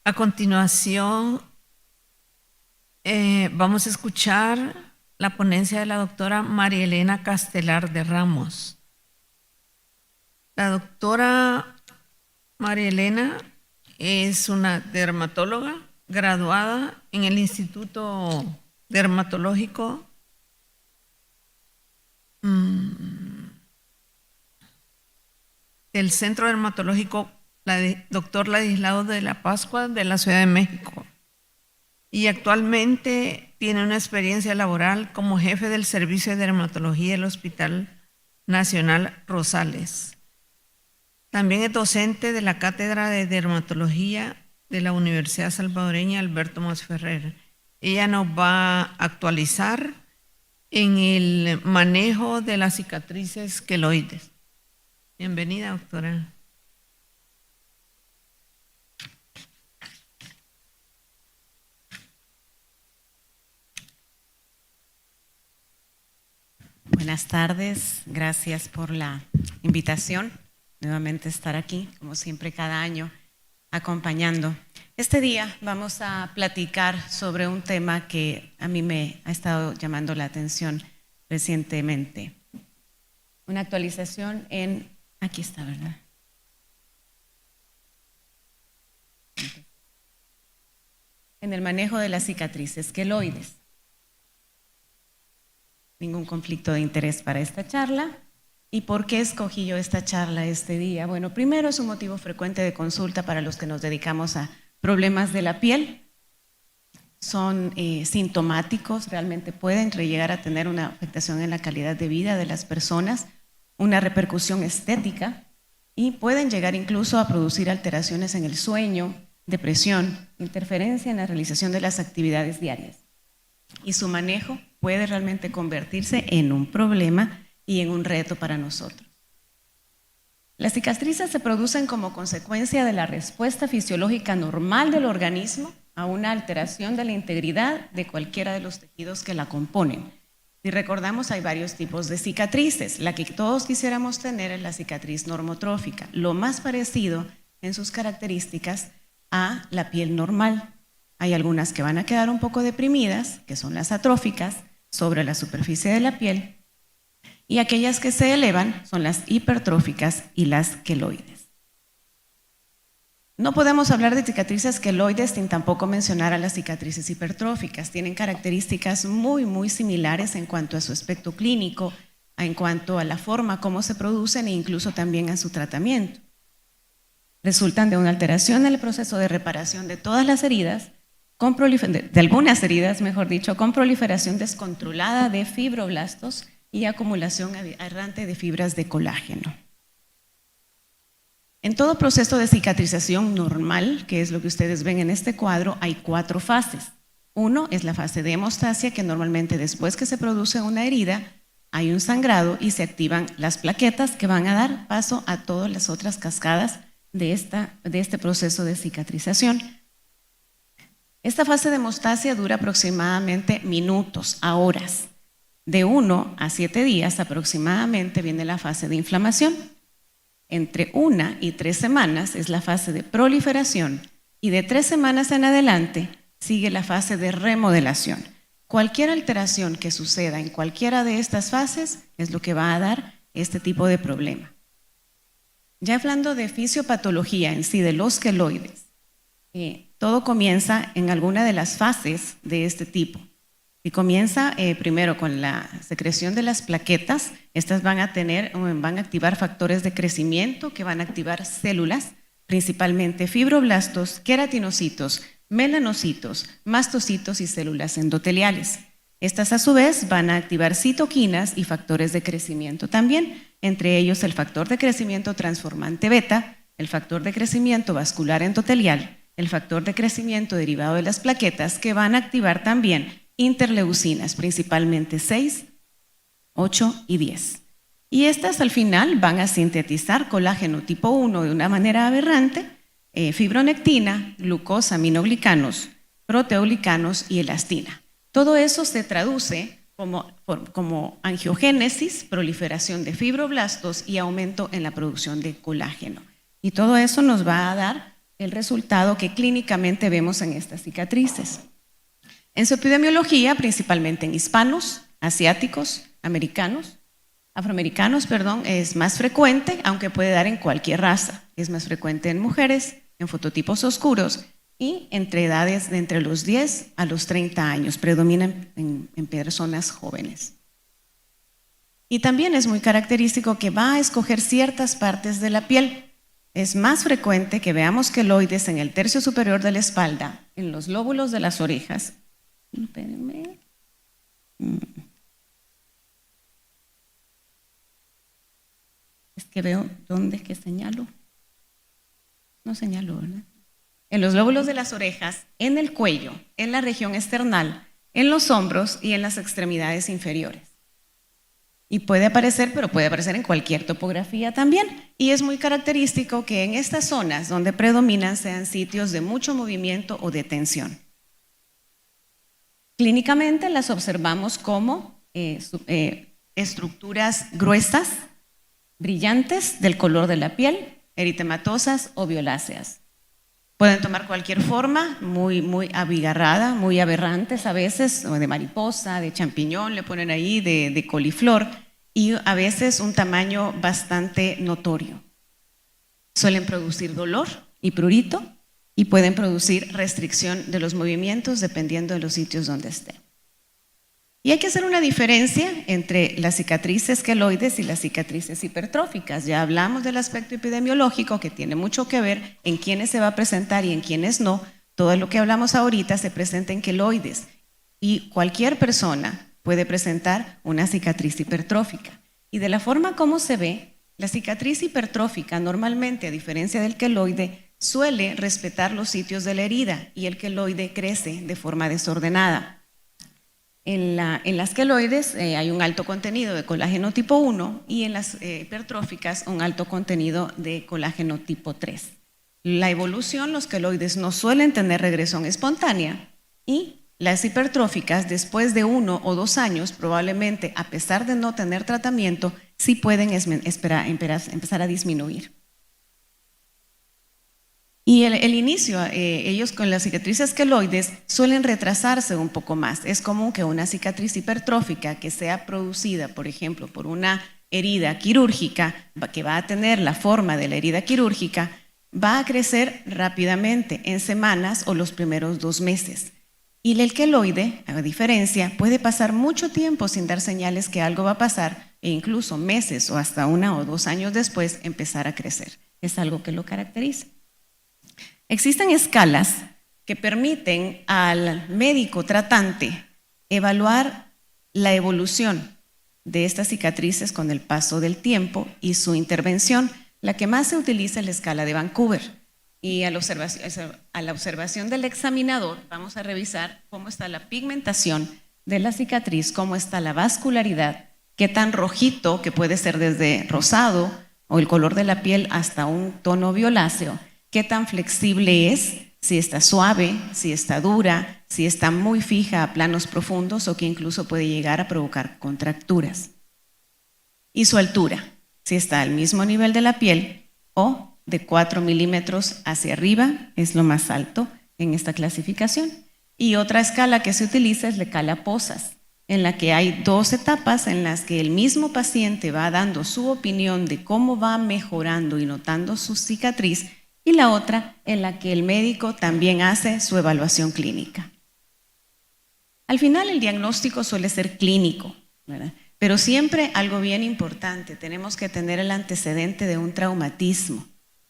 A continuación, vamos a escuchar la ponencia de la doctora María Elena Castelar de Ramos. La doctora María Elena es una dermatóloga graduada en el Instituto Dermatológico del Centro Dermatológico Dr. Ladislao de la Pascua de la Ciudad de México. Y actualmente tiene una experiencia laboral como jefe del Servicio de Dermatología del Hospital Nacional Rosales. También es docente de la Cátedra de Dermatología de la Universidad Salvadoreña Alberto Masferrer. Ella nos va a actualizar en el manejo de las cicatrices queloides. Bienvenida, doctora. Buenas tardes, gracias por la invitación, nuevamente estar aquí, como siempre cada año, acompañando. Este día vamos a platicar sobre un tema que a mí me ha estado llamando la atención recientemente. Una actualización aquí está, ¿verdad? En el manejo de las cicatrices queloides. Ningún conflicto de interés para esta charla. ¿Y por qué escogí yo esta charla este día? Bueno, primero es un motivo frecuente de consulta para los que nos dedicamos a problemas de la piel. Son sintomáticos, realmente pueden llegar a tener una afectación en la calidad de vida de las personas, una repercusión estética y pueden llegar incluso a producir alteraciones en el sueño, depresión, interferencia en la realización de las actividades diarias. Y su manejo puede realmente convertirse en un problema y en un reto para nosotros. Las cicatrices se producen como consecuencia de la respuesta fisiológica normal del organismo a una alteración de la integridad de cualquiera de los tejidos que la componen. Si recordamos, hay varios tipos de cicatrices. La que todos quisiéramos tener es la cicatriz normotrófica, lo más parecido en sus características a la piel normal. Hay algunas que van a quedar un poco deprimidas, que son las atróficas, sobre la superficie de la piel, y aquellas que se elevan son las hipertróficas y las queloides. No podemos hablar de cicatrices queloides sin tampoco mencionar a las cicatrices hipertróficas. Tienen características muy similares en cuanto a su aspecto clínico, en cuanto a la forma como se producen e incluso también a su tratamiento. Resultan de una alteración en el proceso de reparación de todas las heridas, de algunas heridas, mejor dicho, con proliferación descontrolada de fibroblastos y acumulación errante de fibras de colágeno. En todo proceso de cicatrización normal, que es lo que ustedes ven en este cuadro, hay 4 fases. Uno es la fase de hemostasia, que normalmente después que se produce una herida, hay un sangrado y se activan las plaquetas que van a dar paso a todas las otras cascadas de este proceso de cicatrización. Esta fase de hemostasia dura aproximadamente minutos a horas. De 1 a 7 días aproximadamente viene la fase de inflamación. Entre 1 y 3 semanas es la fase de proliferación y de 3 semanas en adelante sigue la fase de remodelación. Cualquier alteración que suceda en cualquiera de estas fases es lo que va a dar este tipo de problema. Ya hablando de fisiopatología en sí de los queloides, todo comienza en alguna de las fases de este tipo. Y comienza primero con la secreción de las plaquetas. Estas van a activar factores de crecimiento que van a activar células, principalmente fibroblastos, queratinocitos, melanocitos, mastocitos y células endoteliales. Estas a su vez van a activar citoquinas y factores de crecimiento también, entre ellos el factor de crecimiento transformante beta, el factor de crecimiento vascular endotelial, el factor de crecimiento derivado de las plaquetas, que van a activar también interleucinas, principalmente 6, 8 y 10. Y estas al final van a sintetizar colágeno tipo 1 de una manera aberrante, fibronectina, glucosa, aminoglicanos, proteoglicanos y elastina. Todo eso se traduce como angiogénesis, proliferación de fibroblastos y aumento en la producción de colágeno. Y todo eso nos va a dar el resultado que clínicamente vemos en estas cicatrices. En su epidemiología, principalmente en hispanos, asiáticos, afroamericanos, es más frecuente, aunque puede dar en cualquier raza. Es más frecuente en mujeres, en fototipos oscuros y entre edades de entre los 10 a los 30 años, predominan en personas jóvenes. Y también es muy característico que va a escoger ciertas partes de la piel. Es más frecuente que veamos queloides en el tercio superior de la espalda, en los lóbulos de las orejas. Espérenme. Es que veo dónde que señalo. No señalo, ¿verdad? En los lóbulos de las orejas, en el cuello, en la región esternal, en los hombros y en las extremidades inferiores. Y puede aparecer, pero puede aparecer en cualquier topografía también. Y es muy característico que en estas zonas donde predominan sean sitios de mucho movimiento o de tensión. Clínicamente las observamos como estructuras gruesas, brillantes del color de la piel, eritematosas o violáceas. Pueden tomar cualquier forma, muy abigarrada, muy aberrantes a veces, o de mariposa, de champiñón, le ponen ahí, de coliflor, y a veces un tamaño bastante notorio. Suelen producir dolor y prurito y pueden producir restricción de los movimientos dependiendo de los sitios donde estén. Y hay que hacer una diferencia entre las cicatrices queloides y las cicatrices hipertróficas. Ya hablamos del aspecto epidemiológico que tiene mucho que ver en quiénes se va a presentar y en quiénes no. Todo lo que hablamos ahorita se presenta en queloides y cualquier persona puede presentar una cicatriz hipertrófica. Y de la forma como se ve, la cicatriz hipertrófica normalmente, a diferencia del queloide, suele respetar los sitios de la herida y el queloide crece de forma desordenada. En las queloides hay un alto contenido de colágeno tipo 1 y en las hipertróficas un alto contenido de colágeno tipo 3. La evolución, los queloides no suelen tener regresión espontánea y las hipertróficas después de 1 o 2 años probablemente, a pesar de no tener tratamiento, sí pueden empezar a disminuir. Y el inicio, ellos con las cicatrices queloides suelen retrasarse un poco más. Es común que una cicatriz hipertrófica que sea producida, por ejemplo, por una herida quirúrgica, que va a tener la forma de la herida quirúrgica, va a crecer rápidamente en semanas o los primeros 2 meses. Y el queloide, a diferencia, puede pasar mucho tiempo sin dar señales que algo va a pasar e incluso meses o hasta 1 o 2 años después empezar a crecer. Es algo que lo caracteriza. Existen escalas que permiten al médico tratante evaluar la evolución de estas cicatrices con el paso del tiempo y su intervención. La que más se utiliza es la escala de Vancouver. Y a la observación del examinador vamos a revisar cómo está la pigmentación de la cicatriz, cómo está la vascularidad, qué tan rojito, que puede ser desde rosado o el color de la piel hasta un tono violáceo, qué tan flexible es, si está suave, si está dura, si está muy fija a planos profundos o que incluso puede llegar a provocar contracturas. Y su altura, si está al mismo nivel de la piel o de 4 milímetros hacia arriba, es lo más alto en esta clasificación. Y otra escala que se utiliza es la escala POSAS, en la que hay 2 etapas en las que el mismo paciente va dando su opinión de cómo va mejorando y notando su cicatriz, y la otra en la que el médico también hace su evaluación clínica. Al final el diagnóstico suele ser clínico, ¿verdad? Pero siempre algo bien importante, tenemos que tener el antecedente de un traumatismo.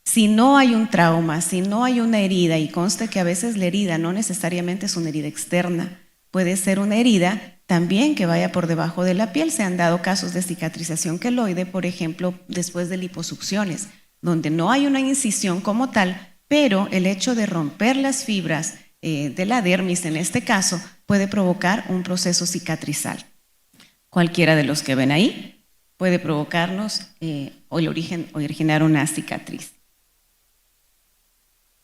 Si no hay un trauma, si no hay una herida, y conste que a veces la herida no necesariamente es una herida externa, puede ser una herida también que vaya por debajo de la piel. Se han dado casos de cicatrización queloide, por ejemplo, después de liposucciones, donde no hay una incisión como tal, pero el hecho de romper las fibras de la dermis, en este caso, puede provocar un proceso cicatrizal. Cualquiera de los que ven ahí puede provocarnos o originar una cicatriz.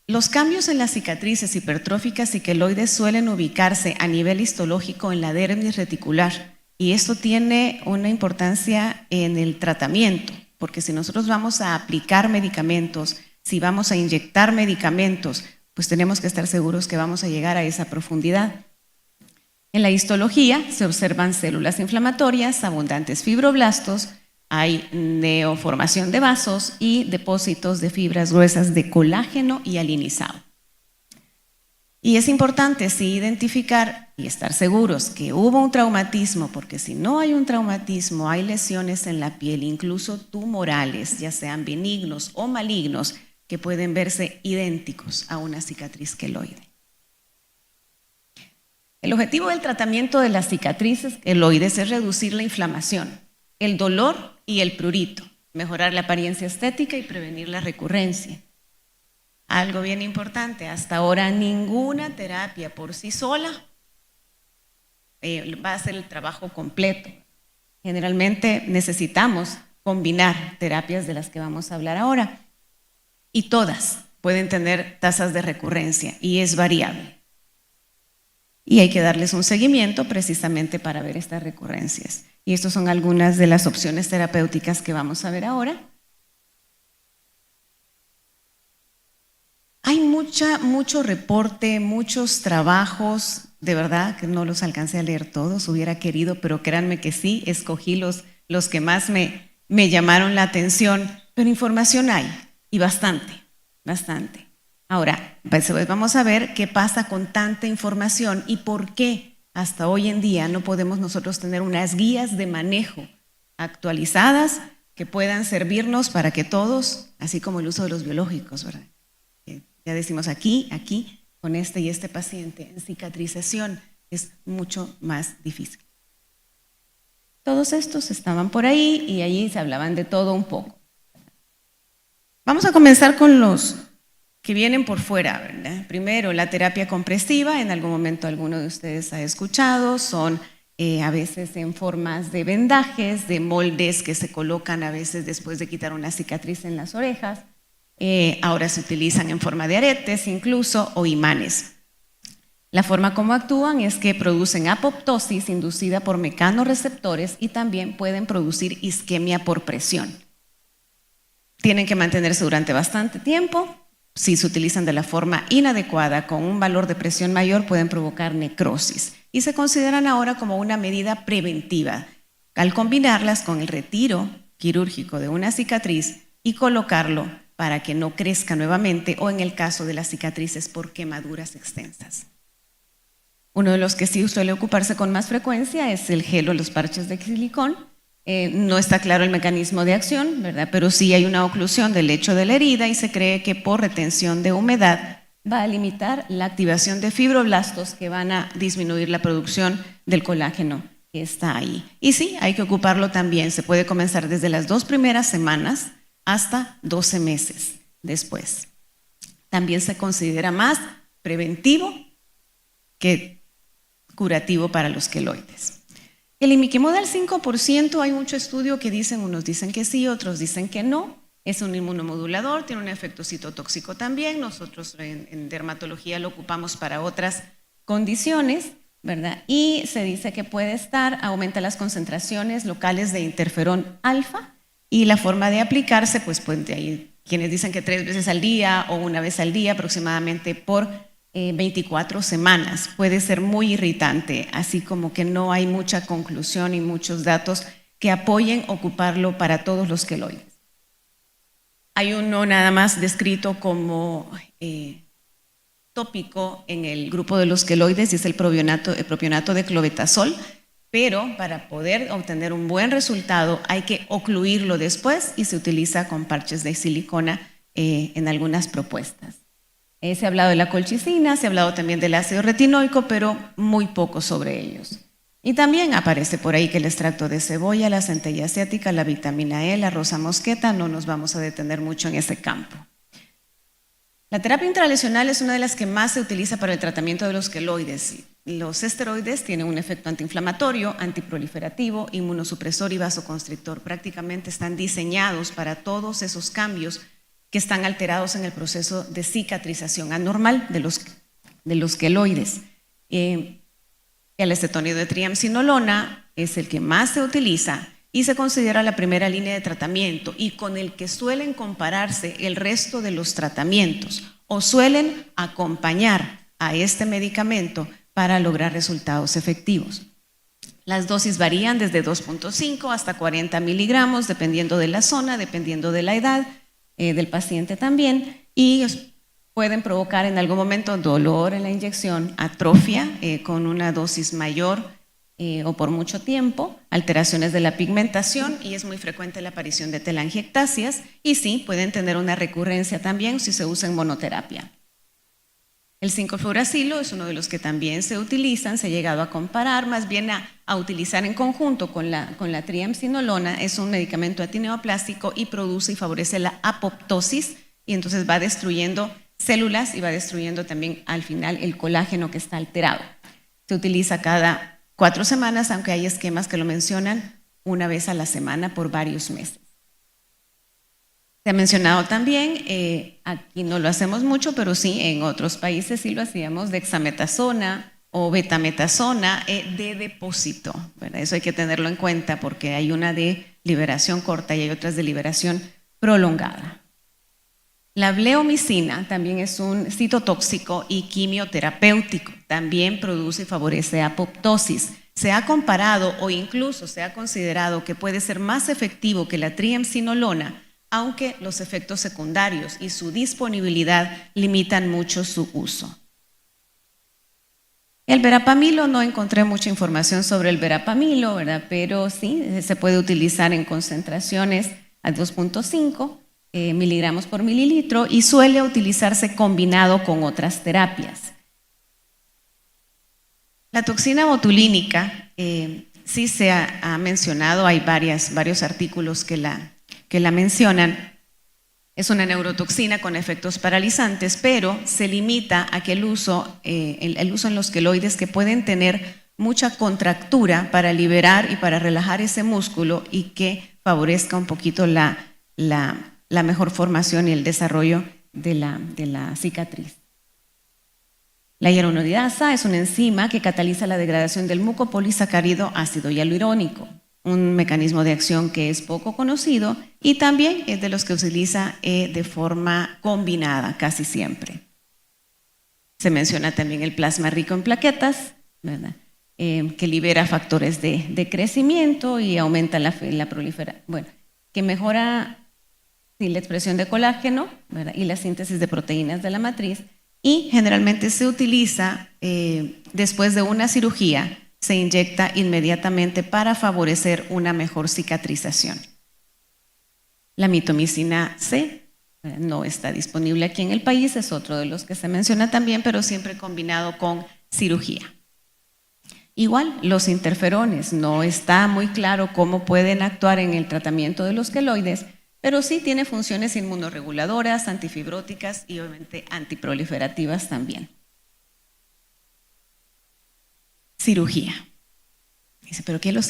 Los cambios en las cicatrices hipertróficas y queloides suelen ubicarse a nivel histológico en la dermis reticular, y esto tiene una importancia en el tratamiento, porque si nosotros vamos a aplicar medicamentos Si vamos a inyectar medicamentos, pues tenemos que estar seguros que vamos a llegar a esa profundidad. En la histología se observan células inflamatorias, abundantes fibroblastos, hay neoformación de vasos y depósitos de fibras gruesas de colágeno y alinizado. Y es importante sí identificar y estar seguros que hubo un traumatismo, porque si no hay un traumatismo, hay lesiones en la piel, incluso tumorales, ya sean benignos o malignos, que pueden verse idénticos a una cicatriz queloide. El objetivo del tratamiento de las cicatrices queloides es reducir la inflamación, el dolor y el prurito, mejorar la apariencia estética y prevenir la recurrencia. Algo bien importante, hasta ahora ninguna terapia por sí sola va a hacer el trabajo completo. Generalmente necesitamos combinar terapias de las que vamos a hablar ahora y todas pueden tener tasas de recurrencia y es variable. Y hay que darles un seguimiento precisamente para ver estas recurrencias. Y estas son algunas de las opciones terapéuticas que vamos a ver ahora. Hay mucho reporte, muchos trabajos, de verdad que no los alcancé a leer todos, hubiera querido, pero créanme que sí, escogí los que más me llamaron la atención, pero información hay, y bastante. Ahora, pues vamos a ver qué pasa con tanta información y por qué hasta hoy en día no podemos nosotros tener unas guías de manejo actualizadas que puedan servirnos para que todos, así como el uso de los biológicos, ¿verdad? Ya decimos aquí, con este y este paciente, en cicatrización es mucho más difícil. Todos estos estaban por ahí y allí se hablaban de todo un poco. Vamos a comenzar con los que vienen por fuera, ¿verdad? Primero, la terapia compresiva, en algún momento alguno de ustedes ha escuchado, son a veces en formas de vendajes, de moldes que se colocan a veces después de quitar una cicatriz en las orejas. Ahora se utilizan en forma de aretes incluso o imanes. La forma como actúan es que producen apoptosis inducida por mecanorreceptores y también pueden producir isquemia por presión. Tienen que mantenerse durante bastante tiempo. Si se utilizan de la forma inadecuada con un valor de presión mayor pueden provocar necrosis y se consideran ahora como una medida preventiva al combinarlas con el retiro quirúrgico de una cicatriz y colocarlo para que no crezca nuevamente o en el caso de las cicatrices por quemaduras extensas. Uno de los que sí suele ocuparse con más frecuencia es el gel o los parches de silicón. No está claro el mecanismo de acción, ¿verdad? Pero sí hay una oclusión del lecho de la herida y se cree que por retención de humedad va a limitar la activación de fibroblastos que van a disminuir la producción del colágeno que está ahí. Y sí, hay que ocuparlo también. Se puede comenzar desde las 2 primeras semanas hasta 12 meses después. También se considera más preventivo que curativo para los queloides. El imiquimod al 5%, hay mucho estudio que dicen, unos dicen que sí, otros dicen que no. Es un inmunomodulador, tiene un efecto citotóxico también. Nosotros en dermatología lo ocupamos para otras condiciones, ¿verdad? Y se dice que aumenta las concentraciones locales de interferón alfa. Y la forma de aplicarse, pues hay quienes dicen que 3 veces al día o 1 vez al día aproximadamente por 24 semanas. Puede ser muy irritante, así como que no hay mucha conclusión y muchos datos que apoyen ocuparlo para todos los queloides. Hay uno nada más descrito como tópico en el grupo de los queloides y es el propionato de clobetasol. Pero para poder obtener un buen resultado hay que ocluirlo después y se utiliza con parches de silicona en algunas propuestas. Se ha hablado de la colchicina, se ha hablado también del ácido retinoico, pero muy poco sobre ellos. Y también aparece por ahí que el extracto de cebolla, la centella asiática, la vitamina E, la rosa mosqueta, no nos vamos a detener mucho en ese campo. La terapia intralesional es una de las que más se utiliza para el tratamiento de los queloides. Los esteroides tienen un efecto antiinflamatorio, antiproliferativo, inmunosupresor y vasoconstrictor. Prácticamente están diseñados para todos esos cambios que están alterados en el proceso de cicatrización anormal de los queloides. El acetonio de triamcinolona es el que más se utiliza y se considera la primera línea de tratamiento y con el que suelen compararse el resto de los tratamientos o suelen acompañar a este medicamento para lograr resultados efectivos. Las dosis varían desde 2.5 hasta 40 miligramos, dependiendo de la zona, dependiendo de la edad del paciente también, y pueden provocar en algún momento dolor en la inyección, atrofia con una dosis mayor o por mucho tiempo, alteraciones de la pigmentación, y es muy frecuente la aparición de telangiectasias, y sí, pueden tener una recurrencia también si se usa en monoterapia. El 5-fluoracilo es uno de los que también se utilizan, se ha llegado a comparar, más bien a utilizar en conjunto con la triamcinolona. Es un medicamento antineoplásico y produce y favorece la apoptosis, y entonces va destruyendo células y va destruyendo también al final el colágeno que está alterado. Se utiliza cada 4 semanas, aunque hay esquemas que lo mencionan una vez a la semana por varios meses. Se ha mencionado también, aquí no lo hacemos mucho, pero sí en otros países sí lo hacíamos, dexametasona o betametasona de depósito, ¿verdad? Eso hay que tenerlo en cuenta porque hay una de liberación corta y hay otras de liberación prolongada. La bleomicina también es un citotóxico y quimioterapéutico, también produce y favorece apoptosis. Se ha comparado o incluso se ha considerado que puede ser más efectivo que la triamcinolona, aunque los efectos secundarios y su disponibilidad limitan mucho su uso. El verapamilo, no encontré mucha información sobre el verapamilo, ¿verdad? Pero sí, se puede utilizar en concentraciones a 2.5 miligramos por mililitro y suele utilizarse combinado con otras terapias. La toxina botulínica, sí se ha mencionado, hay varios artículos que la mencionan. Es una neurotoxina con efectos paralizantes, pero se limita a que el uso en los queloides que pueden tener mucha contractura para liberar y para relajar ese músculo y que favorezca un poquito la mejor formación y el desarrollo de la cicatriz. La hyaluronidasa es una enzima que cataliza la degradación del mucopolisacárido ácido hialurónico, un mecanismo de acción que es poco conocido y también es de los que utiliza de forma combinada casi siempre. Se menciona también el plasma rico en plaquetas, ¿verdad? Que libera factores de crecimiento y aumenta la proliferación, bueno, que mejora la expresión de colágeno, ¿verdad? Y la síntesis de proteínas de la matriz, y generalmente se utiliza después de una cirugía. Se inyecta inmediatamente para favorecer una mejor cicatrización. La mitomicina C no está disponible aquí en el país, es otro de los que se menciona también, pero siempre combinado con cirugía. Igual, los interferones, no está muy claro cómo pueden actuar en el tratamiento de los queloides, pero sí tiene funciones inmunorreguladoras, antifibróticas y obviamente antiproliferativas también. Cirugía. Dice, ¿pero qué la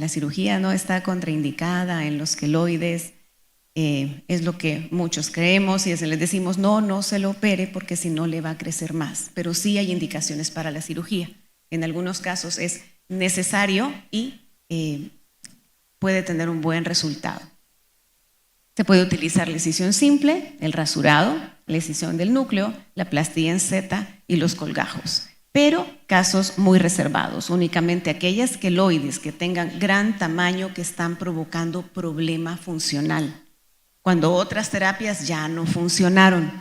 cirugía no está contraindicada en los queloides? Es lo que muchos creemos y les decimos, no se lo opere porque si no le va a crecer más. Pero sí hay indicaciones para la cirugía. En algunos casos es necesario y puede tener un buen resultado. Se puede utilizar la excisión simple, el rasurado, la excisión del núcleo, la plastilla en Z y los colgajos. Pero casos muy reservados, únicamente aquellas queloides que tengan gran tamaño que están provocando problema funcional, cuando otras terapias ya no funcionaron.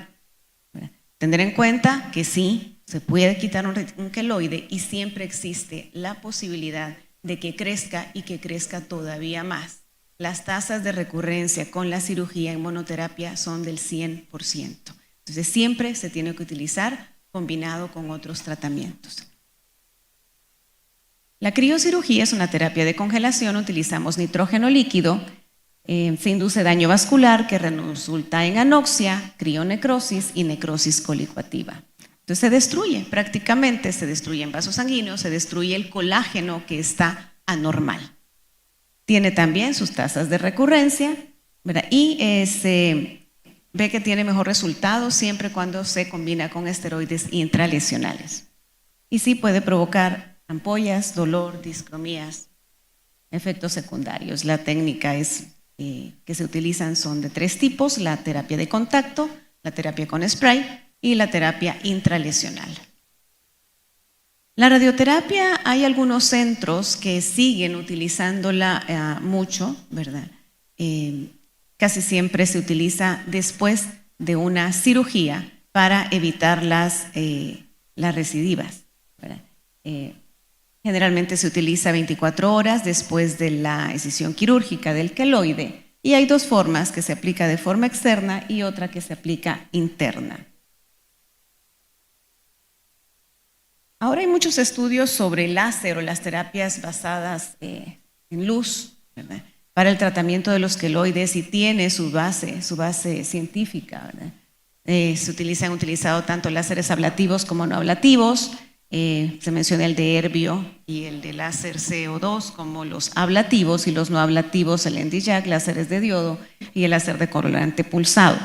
Tener en cuenta que sí, se puede quitar un queloide y siempre existe la posibilidad de que crezca y que crezca todavía más. Las tasas de recurrencia con la cirugía en monoterapia son del 100%. Entonces siempre se tiene que utilizar combinado con otros tratamientos. La criocirugía es una terapia de congelación, utilizamos nitrógeno líquido, se induce daño vascular que resulta en anoxia, crionecrosis y necrosis colicoactiva. Entonces se destruye prácticamente, se destruyen vasos sanguíneos, se destruye el colágeno que está anormal. Tiene también sus tasas de recurrencia, ¿verdad? Y se ve que tiene mejor resultado siempre cuando se combina con esteroides intralesionales. Y sí puede provocar ampollas, dolor, discromías. Efectos secundarios. La técnica que se utilizan son de 3 tipos: la terapia de contacto, la terapia con spray y la terapia intralesional. La radioterapia, hay algunos centros que siguen utilizándola mucho, ¿verdad? Casi siempre se utiliza después de una cirugía para evitar las recidivas, ¿verdad? Generalmente se utiliza 24 horas después de la excisión quirúrgica del queloide, y hay 2 formas: que se aplica de forma externa y otra que se aplica interna. Ahora hay muchos estudios sobre el láser o las terapias basadas en luz, ¿verdad?, para el tratamiento de los queloides, y tiene su base científica, ¿verdad? Se han utilizado tanto láseres ablativos como no ablativos. Se menciona el de Erbio y el de láser CO2 como los ablativos, y los no ablativos, el Nd:YAG, láseres de diodo y el láser de colorante pulsado.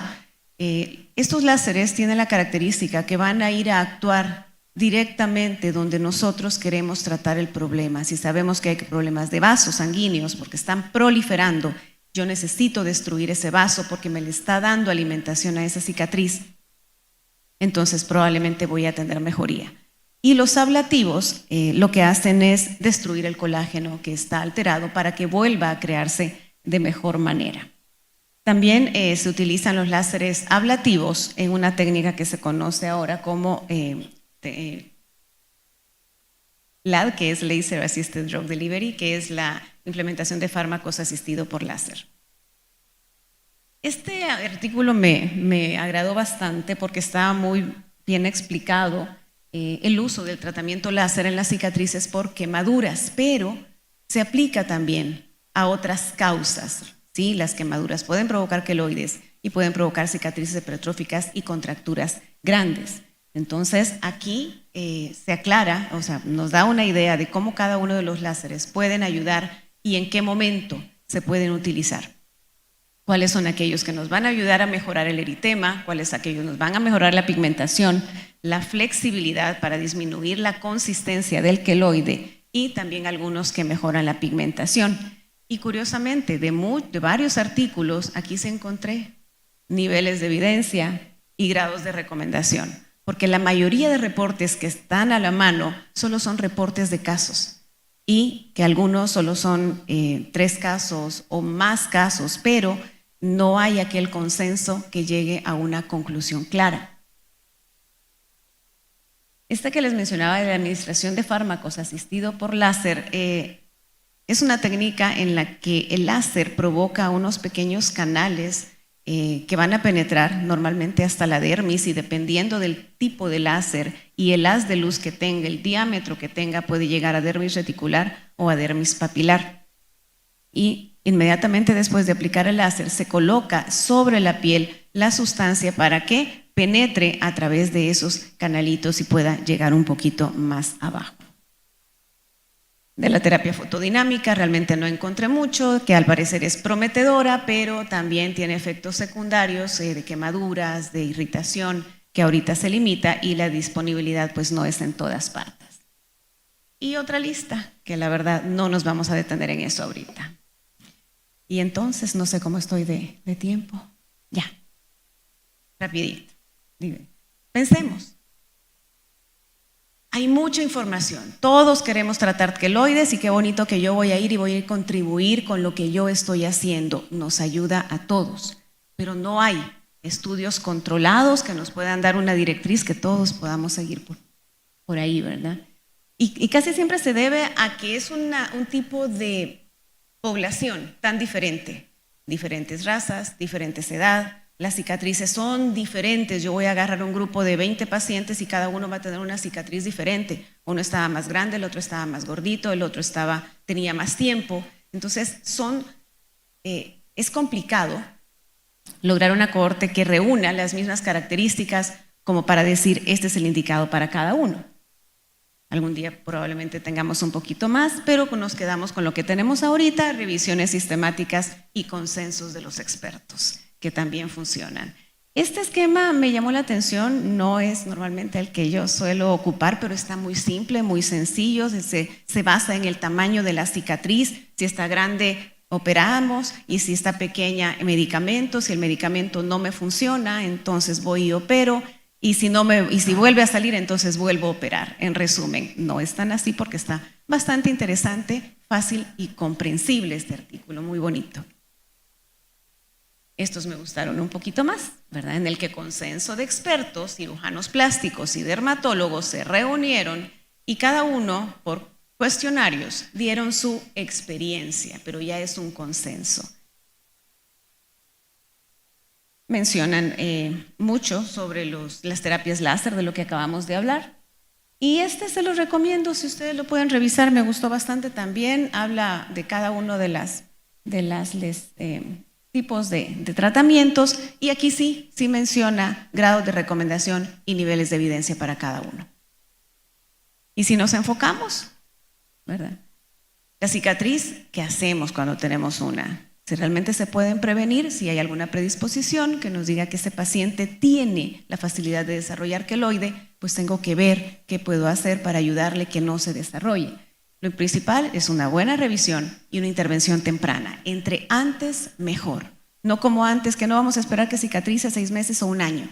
Estos láseres tienen la característica que van a ir a actuar directamente donde nosotros queremos tratar el problema. Si sabemos que hay problemas de vasos sanguíneos porque están proliferando, yo necesito destruir ese vaso porque me le está dando alimentación a esa cicatriz, entonces probablemente voy a tener mejoría. Y los ablativos lo que hacen es destruir el colágeno que está alterado para que vuelva a crearse de mejor manera. También se utilizan los láseres ablativos en una técnica que se conoce ahora como LAD, que es Laser Assisted Drug Delivery, que es la implementación de fármacos asistido por láser. Este artículo me agradó bastante porque estaba muy bien explicado el uso del tratamiento láser en las cicatrices por quemaduras, pero se aplica también a otras causas, ¿sí? Las quemaduras pueden provocar queloides y pueden provocar cicatrices hipertróficas y contracturas grandes. Entonces aquí se aclara, o sea, nos da una idea de cómo cada uno de los láseres pueden ayudar y en qué momento se pueden utilizar. Cuáles son aquellos que nos van a ayudar a mejorar el eritema, cuáles aquellos nos van a mejorar la pigmentación, la flexibilidad para disminuir la consistencia del queloide, y también algunos que mejoran la pigmentación. Y curiosamente, de varios artículos, aquí se encontré niveles de evidencia y grados de recomendación, porque la mayoría de reportes que están a la mano solo son reportes de casos, y que algunos solo son 3 casos o más casos, pero no hay aquel consenso que llegue a una conclusión clara. Esta que les mencionaba de la administración de fármacos asistido por láser es una técnica en la que el láser provoca unos pequeños canales que van a penetrar normalmente hasta la dermis, y dependiendo del tipo de láser y el haz de luz que tenga, el diámetro que tenga, puede llegar a dermis reticular o a dermis papilar. Y inmediatamente después de aplicar el láser se coloca sobre la piel la sustancia para que penetre a través de esos canalitos y pueda llegar un poquito más abajo. De la terapia fotodinámica realmente no encontré mucho, que al parecer es prometedora, pero también tiene efectos secundarios de quemaduras, de irritación, que ahorita se limita, y la disponibilidad pues no es en todas partes. Y otra lista, que la verdad no nos vamos a detener en eso ahorita. Y entonces no sé cómo estoy de tiempo. Ya, rapidito. Pensemos. Hay mucha información, todos queremos tratar queloides, y qué bonito que yo voy a ir y voy a contribuir con lo que yo estoy haciendo, nos ayuda a todos, pero no hay estudios controlados que nos puedan dar una directriz que todos podamos seguir por ahí, ¿verdad? Y casi siempre se debe a que es un tipo de población tan diferente, diferentes razas, diferentes edad. Las cicatrices son diferentes. Yo voy a agarrar un grupo de 20 pacientes y cada uno va a tener una cicatriz diferente. Uno estaba más grande, el otro estaba más gordito, el otro tenía más tiempo. Entonces es complicado lograr una cohorte que reúna las mismas características como para decir este es el indicado para cada uno. Algún día probablemente tengamos un poquito más, pero nos quedamos con lo que tenemos ahorita: revisiones sistemáticas y consensos de los expertos, que también funcionan. Este esquema me llamó la atención, no es normalmente el que yo suelo ocupar, pero está muy simple, muy sencillo, se basa en el tamaño de la cicatriz, si está grande operamos y si está pequeña medicamentos, si el medicamento no me funciona, entonces voy y opero y si vuelve a salir, entonces vuelvo a operar. En resumen, no es tan así porque está bastante interesante, fácil y comprensible este artículo, muy bonito. Estos me gustaron un poquito más, ¿verdad? En el que consenso de expertos, cirujanos plásticos y dermatólogos se reunieron y cada uno, por cuestionarios, dieron su experiencia, pero ya es un consenso. Mencionan mucho sobre las terapias láser, de lo que acabamos de hablar. Y este se los recomiendo, si ustedes lo pueden revisar, me gustó bastante también. Habla de cada uno de las tipos de tratamientos y aquí sí menciona grados de recomendación y niveles de evidencia para cada uno. Y si nos enfocamos, ¿verdad? La cicatriz, ¿qué hacemos cuando tenemos una? Si realmente se pueden prevenir, si hay alguna predisposición que nos diga que ese paciente tiene la facilidad de desarrollar queloide, pues tengo que ver qué puedo hacer para ayudarle que no se desarrolle. Lo principal es una buena revisión y una intervención temprana. Entre antes, mejor. No como antes, que no vamos a esperar que cicatrice 6 meses o 1 año.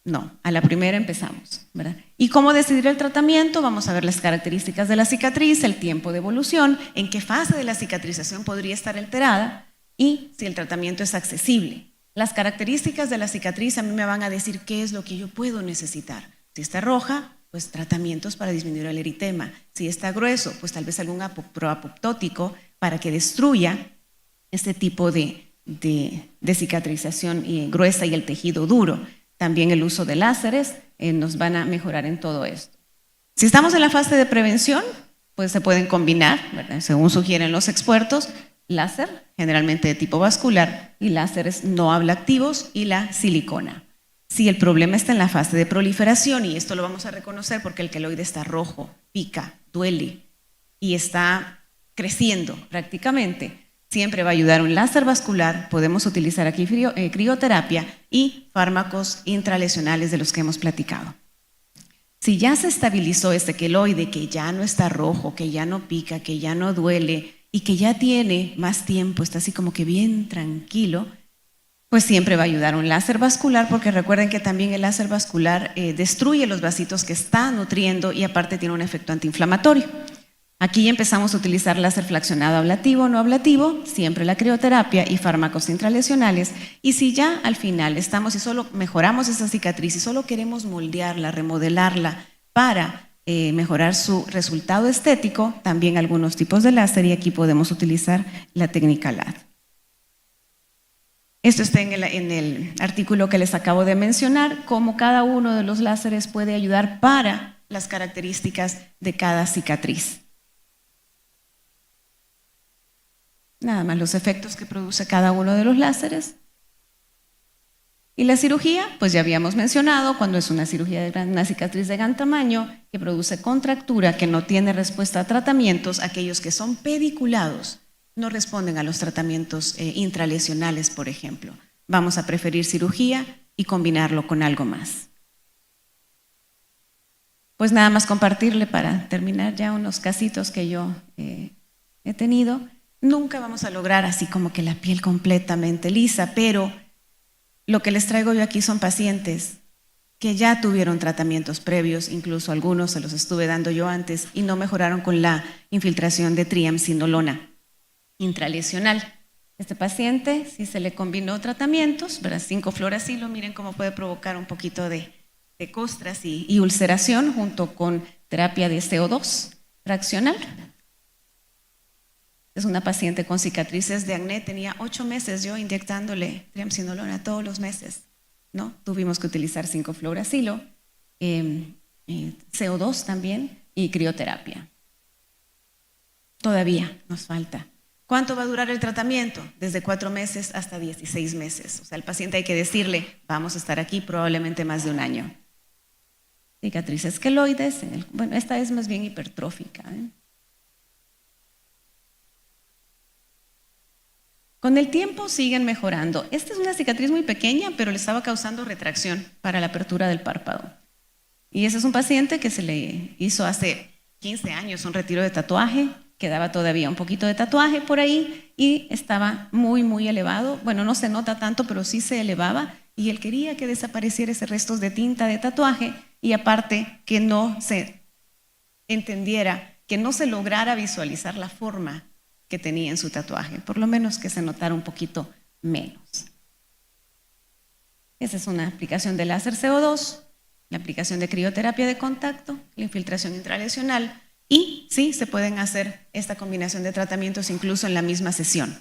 No, a la primera empezamos, ¿verdad? ¿Y cómo decidir el tratamiento? Vamos a ver las características de la cicatriz, el tiempo de evolución, en qué fase de la cicatrización podría estar alterada y si el tratamiento es accesible. Las características de la cicatriz a mí me van a decir qué es lo que yo puedo necesitar. Si está roja, pues tratamientos para disminuir el eritema. Si está grueso, pues tal vez algún proapoptótico para que destruya este tipo de cicatrización gruesa y el tejido duro. También el uso de láseres nos van a mejorar en todo esto. Si estamos en la fase de prevención, pues se pueden combinar, ¿verdad? Según sugieren los expertos, láser, generalmente de tipo vascular, y láseres no ablativos y la silicona. Si el problema está en la fase de proliferación, y esto lo vamos a reconocer porque el queloide está rojo, pica, duele y está creciendo prácticamente, siempre va a ayudar un láser vascular, podemos utilizar aquí crioterapia y fármacos intralesionales de los que hemos platicado. Si ya se estabilizó este queloide, que ya no está rojo, que ya no pica, que ya no duele y que ya tiene más tiempo, está así como que bien tranquilo, pues siempre va a ayudar un láser vascular, porque recuerden que también el láser vascular destruye los vasitos que está nutriendo y aparte tiene un efecto antiinflamatorio. Aquí empezamos a utilizar láser flaccionado ablativo o no ablativo, siempre la crioterapia y fármacos intralesionales. Y si ya al final estamos y solo mejoramos esa cicatriz y solo queremos moldearla, remodelarla para mejorar su resultado estético, también algunos tipos de láser y aquí podemos utilizar la técnica LAD. Esto está en el artículo que les acabo de mencionar, cómo cada uno de los láseres puede ayudar para las características de cada cicatriz. Nada más los efectos que produce cada uno de los láseres. Y la cirugía, pues ya habíamos mencionado, cuando es una cirugía de una cicatriz de gran tamaño que produce contractura, que no tiene respuesta a tratamientos, aquellos que son pediculados no responden a los tratamientos intralesionales, por ejemplo. Vamos a preferir cirugía y combinarlo con algo más. Pues nada más compartirle para terminar ya unos casitos que yo he tenido. Nunca vamos a lograr así como que la piel completamente lisa, pero lo que les traigo yo aquí son pacientes que ya tuvieron tratamientos previos, incluso algunos se los estuve dando yo antes y no mejoraron con la infiltración de triamcinolona intralesional. Este paciente, si se le combinó tratamientos, 5-fluoracilo, miren cómo puede provocar un poquito de costras y ulceración junto con terapia de CO2 fraccional. Es una paciente con cicatrices de acné, tenía 8 meses yo inyectándole triamcinolona todos los meses, ¿no? Tuvimos que utilizar 5-fluoracilo, CO2 también y crioterapia. Todavía nos falta. ¿Cuánto va a durar el tratamiento? Desde 4 meses hasta 16 meses. O sea, al paciente hay que decirle, vamos a estar aquí probablemente más de 1 año. Cicatrices queloides, bueno, esta es más bien hipertrófica, Con el tiempo siguen mejorando. Esta es una cicatriz muy pequeña, pero le estaba causando retracción para la apertura del párpado. Y ese es un paciente que se le hizo hace 15 años un retiro de tatuaje, quedaba todavía un poquito de tatuaje por ahí y estaba muy, muy elevado. Bueno, no se nota tanto, pero sí se elevaba y él quería que desapareciera ese restos de tinta de tatuaje y aparte que no se entendiera, que no se lograra visualizar la forma que tenía en su tatuaje, por lo menos que se notara un poquito menos. Esa es una aplicación de láser CO2, la aplicación de crioterapia de contacto, la infiltración intralesional y sí, se pueden hacer esta combinación de tratamientos incluso en la misma sesión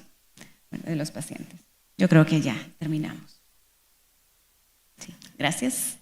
de los pacientes. Yo creo que ya terminamos. Sí, gracias.